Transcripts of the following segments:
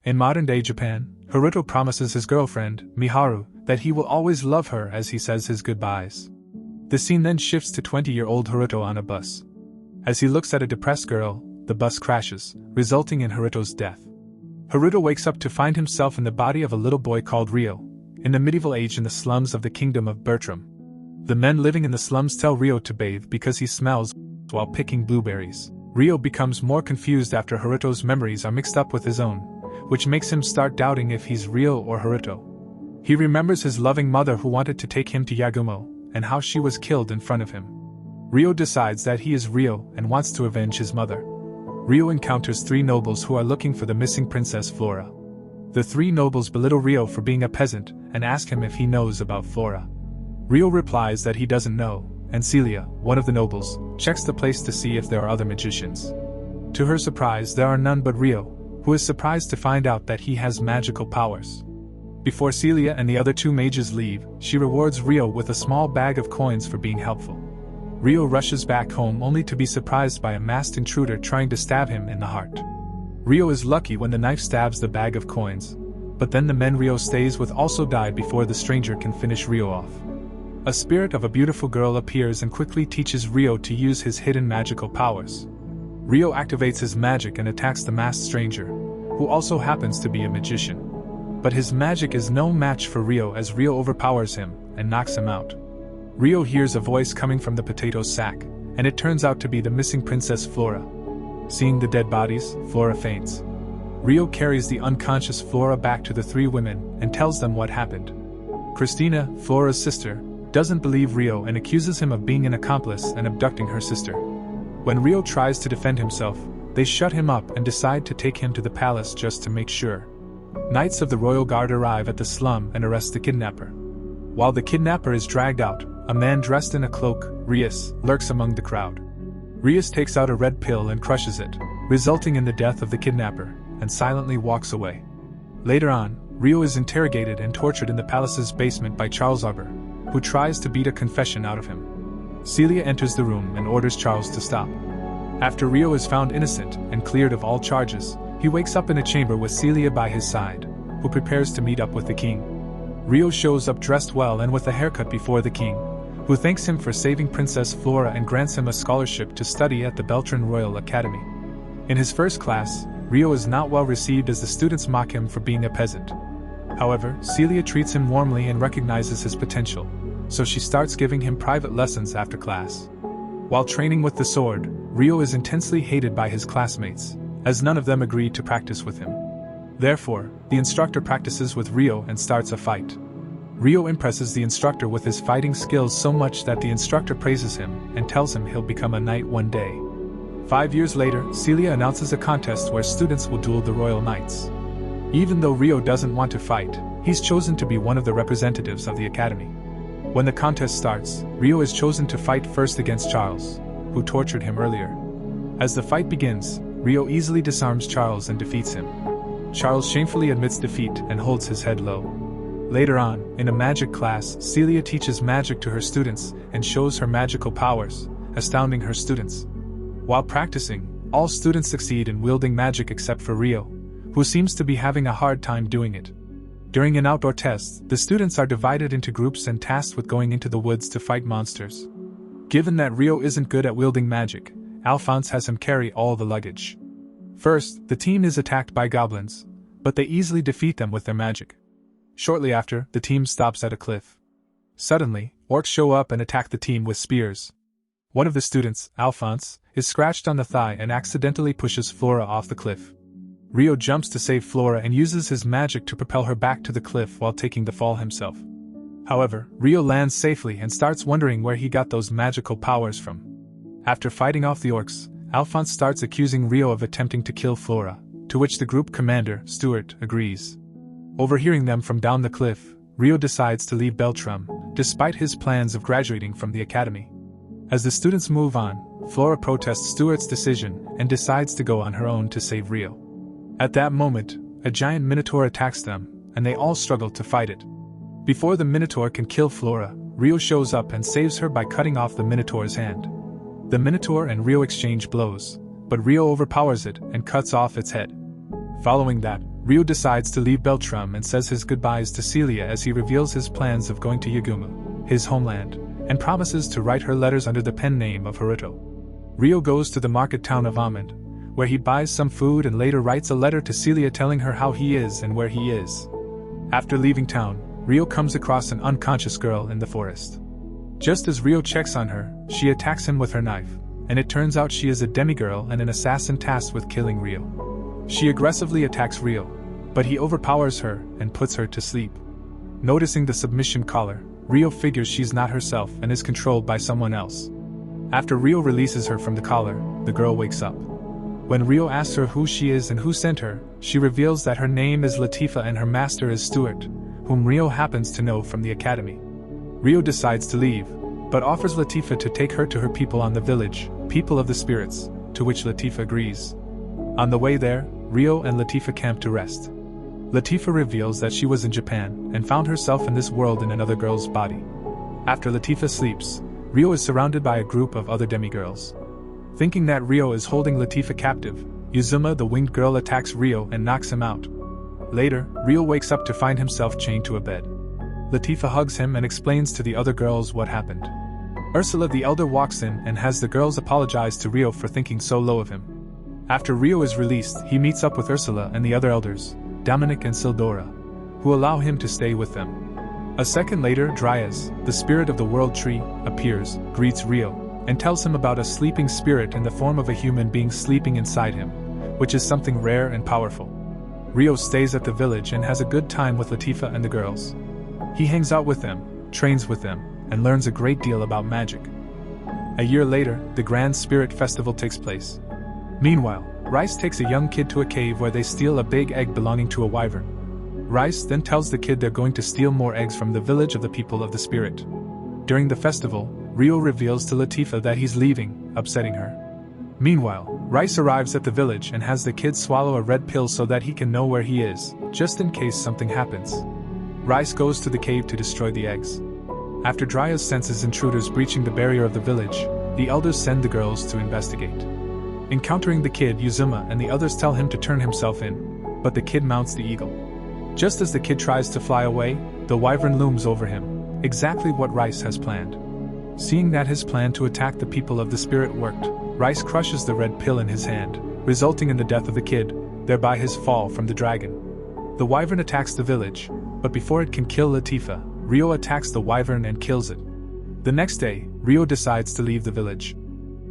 In modern-day Japan, Haruto promises his girlfriend, Miharu, that he will always love her as he says his goodbyes. The scene then shifts to 20-year-old Haruto on a bus. As he looks at a depressed girl, the bus crashes, resulting in Haruto's death. Haruto wakes up to find himself in the body of a little boy called Ryo, in the medieval age in the slums of the kingdom of Bertram. The men living in the slums tell Ryo to bathe because he smells while picking blueberries. Ryo becomes more confused after Haruto's memories are mixed up with his own, which makes him start doubting if he's Ryo or Haruto. He remembers his loving mother who wanted to take him to Yagumo, and how she was killed in front of him. Ryo decides that he is Ryo and wants to avenge his mother. Ryo encounters 3 nobles who are looking for the missing Princess Flora. The 3 nobles belittle Ryo for being a peasant and ask him if he knows about Flora. Ryo replies that he doesn't know, and Celia, one of the nobles, checks the place to see if there are other magicians. To her surprise, there are none but Ryo, who is surprised to find out that he has magical powers. Before Celia and the other 2 mages leave, she rewards Ryo with a small bag of coins for being helpful. Ryo rushes back home only to be surprised by a masked intruder trying to stab him in the heart. Ryo is lucky when the knife stabs the bag of coins, but then the men Ryo stays with also die before the stranger can finish Ryo off. A spirit of a beautiful girl appears and quickly teaches Ryo to use his hidden magical powers. Ryo activates his magic and attacks the masked stranger, who also happens to be a magician. But his magic is no match for Ryo as Ryo overpowers him and knocks him out. Ryo hears a voice coming from the potato sack, and it turns out to be the missing Princess Flora. Seeing the dead bodies, Flora faints. Ryo carries the unconscious Flora back to the 3 women and tells them what happened. Christina, Flora's sister, doesn't believe Ryo and accuses him of being an accomplice and abducting her sister. When Ryo tries to defend himself, they shut him up and decide to take him to the palace just to make sure. Knights of the royal guard arrive at the slum and arrest the kidnapper. While the kidnapper is dragged out, a man dressed in a cloak, Rias, lurks among the crowd. Rias takes out a red pill and crushes it, resulting in the death of the kidnapper, and silently walks away. Later on, Ryo is interrogated and tortured in the palace's basement by Charles Arbor, who tries to beat a confession out of him. Celia enters the room and orders Charles to stop. After Ryo is found innocent and cleared of all charges, he wakes up in a chamber with Celia by his side, who prepares to meet up with the king. Ryo shows up dressed well and with a haircut before the king, who thanks him for saving Princess Flora and grants him a scholarship to study at the Beltran Royal Academy. In his first class, Ryo is not well received as the students mock him for being a peasant. However, Celia treats him warmly and recognizes his potential, so she starts giving him private lessons after class. While training with the sword, Ryo is intensely hated by his classmates, as none of them agree to practice with him. Therefore, the instructor practices with Ryo and starts a fight. Ryo impresses the instructor with his fighting skills so much that the instructor praises him and tells him he'll become a knight one day. 5 years later, Celia announces a contest where students will duel the royal knights. Even though Ryo doesn't want to fight, he's chosen to be one of the representatives of the academy. When the contest starts, Ryo is chosen to fight first against Charles, who tortured him earlier. As the fight begins, Ryo easily disarms Charles and defeats him. Charles shamefully admits defeat and holds his head low. Later on, in a magic class, Celia teaches magic to her students and shows her magical powers, astounding her students. While practicing, all students succeed in wielding magic except for Ryo, who seems to be having a hard time doing it. During an outdoor test, the students are divided into groups and tasked with going into the woods to fight monsters. Given that Ryo isn't good at wielding magic, Alphonse has him carry all the luggage. First, the team is attacked by goblins, but they easily defeat them with their magic. Shortly after, the team stops at a cliff. Suddenly, orcs show up and attack the team with spears. One of the students, Alphonse, is scratched on the thigh and accidentally pushes Flora off the cliff. Ryo jumps to save Flora and uses his magic to propel her back to the cliff while taking the fall himself. However, Ryo lands safely and starts wondering where he got those magical powers from. After fighting off the orcs, Alphonse starts accusing Ryo of attempting to kill Flora, to which the group commander, Stuart, agrees. Overhearing them from down the cliff, Ryo decides to leave Beltram, despite his plans of graduating from the academy. As the students move on, Flora protests Stuart's decision and decides to go on her own to save Ryo. At that moment, a giant minotaur attacks them, and they all struggle to fight it. Before the minotaur can kill Flora, Ryo shows up and saves her by cutting off the minotaur's hand. The minotaur and Ryo exchange blows, but Ryo overpowers it and cuts off its head. Following that, Ryo decides to leave Beltrum and says his goodbyes to Celia as he reveals his plans of going to Yagumo, his homeland, and promises to write her letters under the pen name of Haruto. Ryo goes to the market town of Amond, where he buys some food and later writes a letter to Celia telling her how he is and where he is. After leaving town, Ryo comes across an unconscious girl in the forest. Just as Ryo checks on her, she attacks him with her knife, and it turns out she is a demigirl and an assassin tasked with killing Ryo. She aggressively attacks Ryo, but he overpowers her and puts her to sleep. Noticing the submission collar, Ryo figures she's not herself and is controlled by someone else. After Ryo releases her from the collar, the girl wakes up. When Ryo asks her who she is and who sent her, she reveals that her name is Latifa and her master is Stuart, whom Ryo happens to know from the academy. Ryo decides to leave, but offers Latifa to take her to her people on the village, people of the spirits, to which Latifa agrees. On the way there, Ryo and Latifa camp to rest. Latifa reveals that she was in Japan and found herself in this world in another girl's body. After Latifa sleeps, Ryo is surrounded by a group of other demigirls. Thinking that Ryo is holding Latifa captive, Yuzuma the winged girl attacks Ryo and knocks him out. Later, Ryo wakes up to find himself chained to a bed. Latifa hugs him and explains to the other girls what happened. Ursula the elder walks in and has the girls apologize to Ryo for thinking so low of him. After Ryo is released, he meets up with Ursula and the other elders, Dominic and Sildora, who allow him to stay with them. A second later, Dryas, the spirit of the world tree, appears, greets Ryo, and tells him about a sleeping spirit in the form of a human being sleeping inside him, which is something rare and powerful. Ryo stays at the village and has a good time with Latifa and the girls. He hangs out with them, trains with them, and learns a great deal about magic. A year later, the Grand Spirit Festival takes place. Meanwhile, Rice takes a young kid to a cave where they steal a big egg belonging to a wyvern. Rice then tells the kid they're going to steal more eggs from the village of the people of the spirit. During the festival, Ryo reveals to Latifa that he's leaving, upsetting her. Meanwhile, Rice arrives at the village and has the kid swallow a red pill so that he can know where he is, just in case something happens. Rice goes to the cave to destroy the eggs. After Dryas senses intruders breaching the barrier of the village, the elders send the girls to investigate. Encountering the kid, Yuzuma and the others tell him to turn himself in, but the kid mounts the eagle. Just as the kid tries to fly away, the wyvern looms over him, exactly what Rice has planned. Seeing that his plan to attack the people of the spirit worked, Rice crushes the red pill in his hand, resulting in the death of the kid, thereby his fall from the dragon. The wyvern attacks the village, but before it can kill Latifa, Ryo attacks the wyvern and kills it. The next day, Ryo decides to leave the village.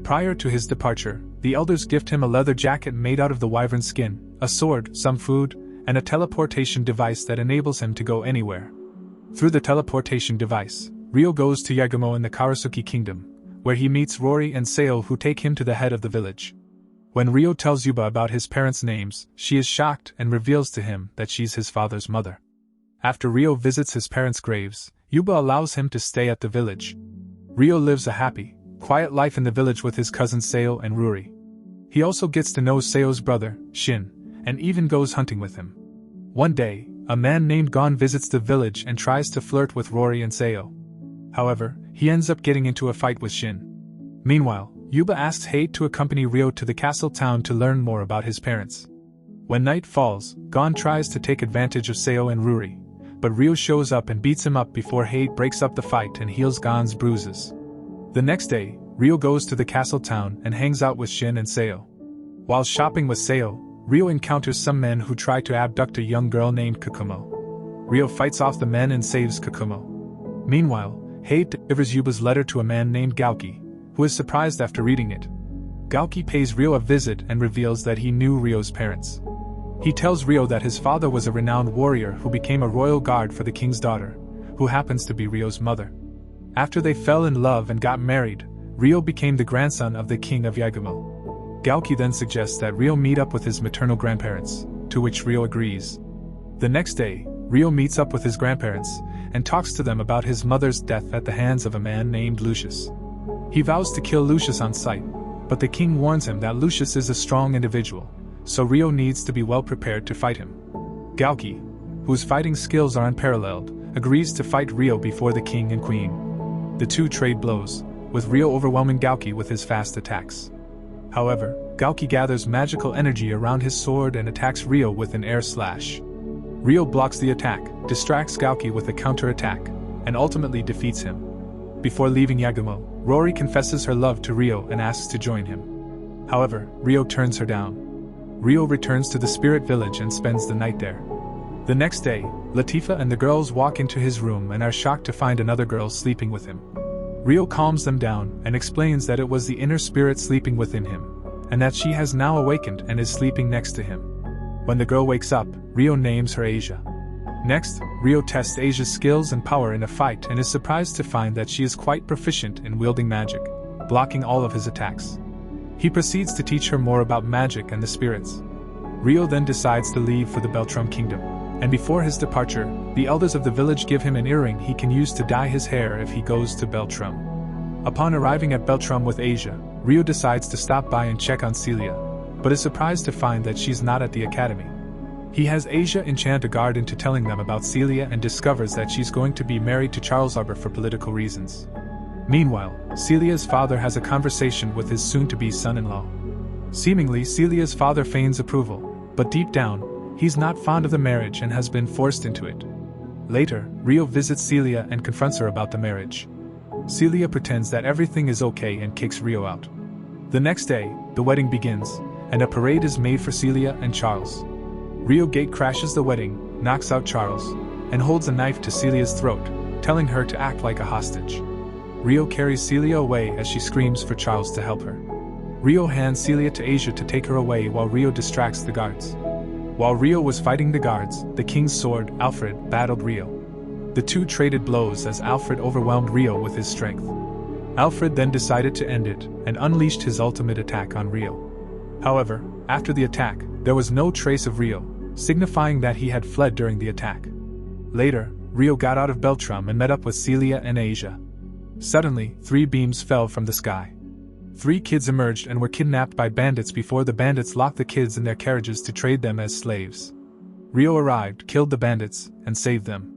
Prior to his departure, the elders gift him a leather jacket made out of the wyvern skin, a sword, some food, and a teleportation device that enables him to go anywhere. Through the teleportation device, Ryo goes to Yagumo in the Karasuki kingdom, where he meets Rory and Seo, who take him to the head of the village. When Ryo tells Yuba about his parents' names, she is shocked and reveals to him that she's his father's mother. After Ryo visits his parents' graves, Yuba allows him to stay at the village. Ryo lives a happy, quiet life in the village with his cousins Seo and Ruri. He also gets to know Seo's brother, Shin, and even goes hunting with him. One day, a man named Gon visits the village and tries to flirt with Rory and Seo. However, he ends up getting into a fight with Shin. Meanwhile, Yuba asks Hate to accompany Ryo to the castle town to learn more about his parents. When night falls, Gon tries to take advantage of Seo and Ruri, but Ryo shows up and beats him up before Hate breaks up the fight and heals Gon's bruises. The next day, Ryo goes to the castle town and hangs out with Shin and Seo. While shopping with Seo, Ryo encounters some men who try to abduct a young girl named Kakumo. Ryo fights off the men and saves Kakumo. Meanwhile, Hate delivers Yuba's letter to a man named Gauki, who is surprised after reading it. Gauki pays Ryo a visit and reveals that he knew Ryo's parents. He tells Ryo that his father was a renowned warrior who became a royal guard for the king's daughter, who happens to be Ryo's mother. After they fell in love and got married, Ryo became the grandson of the king of Yagumo. Gauki then suggests that Ryo meet up with his maternal grandparents, to which Ryo agrees. The next day, Ryo meets up with his grandparents and talks to them about his mother's death at the hands of a man named Lucius. He vows to kill Lucius on sight, but the king warns him that Lucius is a strong individual, so Ryo needs to be well prepared to fight him. Gauki, whose fighting skills are unparalleled, agrees to fight Ryo before the king and queen. The two trade blows, with Ryo overwhelming Gauki with his fast attacks. However, Gouki gathers magical energy around his sword and attacks Ryo with an air slash. Ryo blocks the attack, distracts Gouki with a counter-attack, and ultimately defeats him. Before leaving Yagumo, Rory confesses her love to Ryo and asks to join him. However, Ryo turns her down. Ryo returns to the spirit village and spends the night there. The next day, Latifa and the girls walk into his room and are shocked to find another girl sleeping with him. Ryo calms them down and explains that it was the inner spirit sleeping within him, and that she has now awakened and is sleeping next to him. When the girl wakes up, Ryo names her Asia. Next, Ryo tests Asia's skills and power in a fight and is surprised to find that she is quite proficient in wielding magic, blocking all of his attacks. He proceeds to teach her more about magic and the spirits. Ryo then decides to leave for the Beltrum Kingdom, and before his departure, the elders of the village give him an earring he can use to dye his hair if he goes to Beltrum. Upon arriving at Beltrum with Asia, Ryo decides to stop by and check on Celia, but is surprised to find that she's not at the academy. He has Asia enchant a guard into telling them about Celia and discovers that she's going to be married to Charles Arbor for political reasons. Meanwhile, Celia's father has a conversation with his soon-to-be son-in-law. Seemingly, Celia's father feigns approval, but deep down, he's not fond of the marriage and has been forced into it. Later, Ryo visits Celia and confronts her about the marriage. Celia pretends that everything is okay and kicks Ryo out. The next day, the wedding begins, and a parade is made for Celia and Charles. Ryo gate crashes the wedding, knocks out Charles, and holds a knife to Celia's throat, telling her to act like a hostage. Ryo carries Celia away as she screams for Charles to help her. Ryo hands Celia to Asia to take her away while Ryo distracts the guards. While Ryo was fighting the guards, the king's sword, Alfred, battled Ryo. The two traded blows as Alfred overwhelmed Ryo with his strength. Alfred then decided to end it and unleashed his ultimate attack on Ryo. However, after the attack, there was no trace of Ryo, signifying that he had fled during the attack. Later, Ryo got out of Beltrum and met up with Celia and Asia. Suddenly, 3 beams fell from the sky. 3 kids emerged and were kidnapped by bandits before the bandits locked the kids in their carriages to trade them as slaves. Ryo arrived, killed the bandits, and saved them.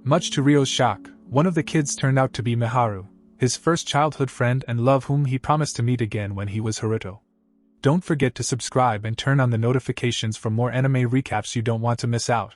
Much to Ryo's shock, one of the kids turned out to be Miharu, his first childhood friend and love whom he promised to meet again when he was Haruto. Don't forget to subscribe and turn on the notifications for more anime recaps you don't want to miss out.